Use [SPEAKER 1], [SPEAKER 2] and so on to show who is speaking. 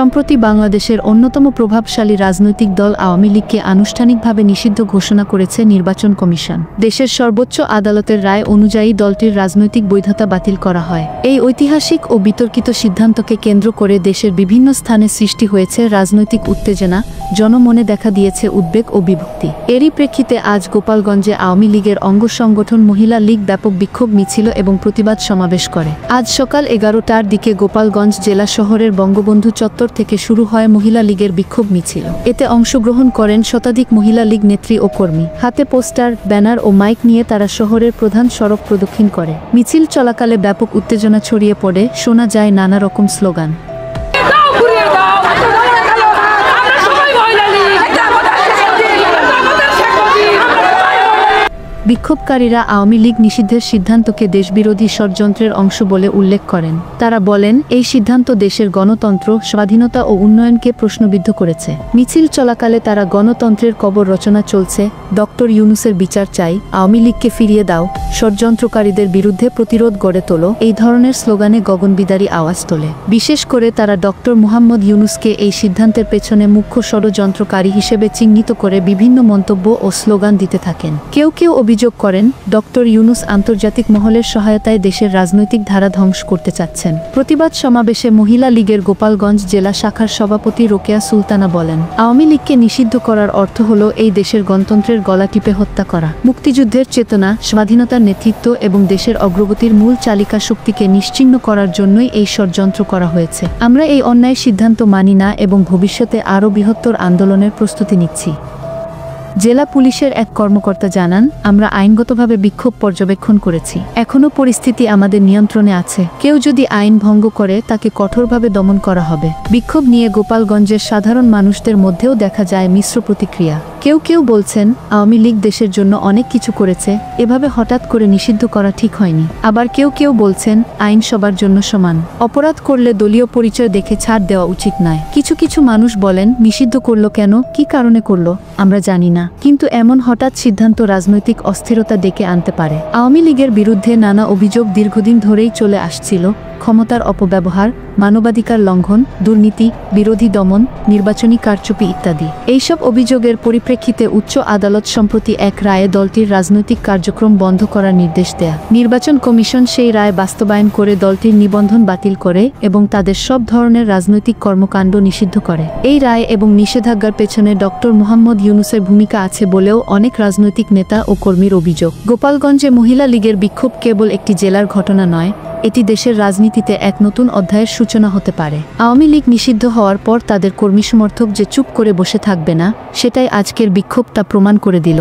[SPEAKER 1] সম্প্রতি বাংলাদেশের অন্যতম প্রভাবশালী রাজনৈতিক দল আওয়ামী লীগকে আনুষ্ঠানিকভাবে নিষিদ্ধ ঘোষণা করেছে নির্বাচন কমিশন। দেশের সর্বোচ্চ আদালতের রায় অনুযায়ী দলটির রাজনৈতিক বৈধতা বাতিল করা হয়। এই ঐতিহাসিক ও বিতর্কিত সিদ্ধান্তকে কেন্দ্র করে দেশের বিভিন্ন স্থানে সৃষ্টি হয়েছে রাজনৈতিক উত্তেজনা, জনমনে দেখা দিয়েছে উদ্বেগ ও বিভক্তি। এরই প্রেক্ষিতে আজ গোপালগঞ্জে আওয়ামী লীগের অঙ্গ সংগঠন মহিলা লীগ ব্যাপক বিক্ষোভ মিছিল এবং প্রতিবাদ সমাবেশ করে। আজ সকাল 11টার দিকে গোপালগঞ্জ জেলা শহরের বঙ্গবন্ধু চত্বর থেকে শুরু হয় মহিলা লীগের বিক্ষোভ মিছিল। এতে অংশগ্রহণ করেন শতাধিক মহিলা লীগ নেত্রী ও কর্মী। হাতে পোস্টার, ব্যানার ও মাইক নিয়ে তারা শহরের প্রধান সড়ক প্রদক্ষিণ করে। মিছিল চলাকালে ব্যাপক উত্তেজনা ছড়িয়ে পড়ে, শোনা যায় নানা রকম স্লোগান। বিক্ষোভকারীরা আওয়ামী লীগ নিষিদ্ধের সিদ্ধান্তকে দেশবিরোধী ষড়যন্ত্রের অংশ বলে উল্লেখ করেন। তারা বলেন, এই সিদ্ধান্ত দেশের গণতন্ত্র, স্বাধীনতা ও উন্নয়নকে প্রশ্নবিদ্ধ করেছে। মিছিল চলাকালে তারা গণতন্ত্রের কবর রচনা চলছে, ডক্টর ইউনূসের বিচার চাই, আওয়ামী লীগকে ফিরিয়ে দাও, ষড়যন্ত্রকারীদের বিরুদ্ধে প্রতিরোধ গড়ে তোলো, এই ধরনের স্লোগানে গগনবিদারী আওয়াজ তোলে। বিশেষ করে তারা ডক্টর মুহাম্মদ ইউনূসকে এই সিদ্ধান্তের পেছনে মুখ্য ষড়যন্ত্রকারী হিসেবে চিহ্নিত করে বিভিন্ন মন্তব্য ও স্লোগান দিতে থাকেন। কেউ কেউ অভিযোগ করেন, ডক্টর ইউনূস আন্তর্জাতিক মহলের সহায়তায় দেশের রাজনৈতিক ধারা ধ্বংস করতে চাচ্ছেন। প্রতিবাদ সমাবেশে মহিলা লীগের গোপালগঞ্জ জেলা শাখার সভাপতি রোকেয়া সুলতানা বলেন, আওয়ামী লীগকে নিষিদ্ধ করার অর্থ হল এই দেশের গণতন্ত্রের গলা টিপে হত্যা করা। মুক্তিযুদ্ধের চেতনা, স্বাধীনতার নেতৃত্ব এবং দেশের অগ্রগতির মূল চালিকা শক্তিকে নিশ্চিহ্ন করার জন্যই এই ষড়যন্ত্র করা হয়েছে। আমরা এই অন্যায় সিদ্ধান্ত মানি না এবং ভবিষ্যতে আরও বৃহত্তর আন্দোলনের প্রস্তুতি নিচ্ছি। জেলা পুলিশের এক কর্মকর্তা জানান, আমরা আইনগতভাবে বিক্ষোভ পর্যবেক্ষণ করেছি। এখনও পরিস্থিতি আমাদের নিয়ন্ত্রণে আছে। কেউ যদি আইন ভঙ্গ করে তাকে কঠোরভাবে দমন করা হবে। বিক্ষোভ নিয়ে গোপালগঞ্জের সাধারণ মানুষদের মধ্যেও দেখা যায় মিশ্র প্রতিক্রিয়া। কেউ কেউ বলছেন, আওয়ামী লীগ দেশের জন্য অনেক কিছু করেছে, এভাবে হঠাৎ করে নিষিদ্ধ করা ঠিক হয়নি। আবার কেউ কেউ বলছেন, আইন সবার জন্য সমান, অপরাধ করলে দলীয় পরিচয় দেখে ছাড় দেওয়া উচিত নয়। কিছু কিছু মানুষ বলেন, নিষিদ্ধ করলো কেন, কি কারণে করলো, আমরা জানি না, কিন্তু এমন হঠাৎ সিদ্ধান্ত রাজনৈতিক অস্থিরতা ডেকে আনতে পারে। আওয়ামী লীগের বিরুদ্ধে নানা অভিযোগ দীর্ঘদিন ধরেই চলে আসছিল: ক্ষমতার অপব্যবহার, মানবাধিকার লঙ্ঘন, দুর্নীতি, বিরোধী দমন, নির্বাচনী কারচুপি ইত্যাদি। এইসব অভিযোগের পরিপ্রেক্ষিতে উচ্চ আদালত সম্প্রতি এক রায়ে দলটির রাজনৈতিক কার্যক্রম বন্ধ করার নির্দেশ দেয়। নির্বাচন কমিশন সেই রায় বাস্তবায়ন করে দলটির নিবন্ধন বাতিল করে এবং তাদের সব ধরনের রাজনৈতিক কর্মকাণ্ড নিষিদ্ধ করে। এই রায় এবং নিষেধাজ্ঞার পেছনে ডক্টর মুহাম্মদ ইউনূসের ভূমিকা আছে বলেও অনেক রাজনৈতিক নেতা ও কর্মীর অভিযোগ। গোপালগঞ্জে মহিলা লীগের বিক্ষোভ কেবল একটি জেলার ঘটনা নয়, এটি দেশের রাজনীতিতে এক নতুন অধ্যায়ের সূচনা হতে পারে। আওয়ামী লীগ নিষিদ্ধ হওয়ার পর তাদের কর্মী সমর্থক যে চুপ করে বসে থাকবে না, সেটাই আজকের বিক্ষোভ তা প্রমাণ করে দিল।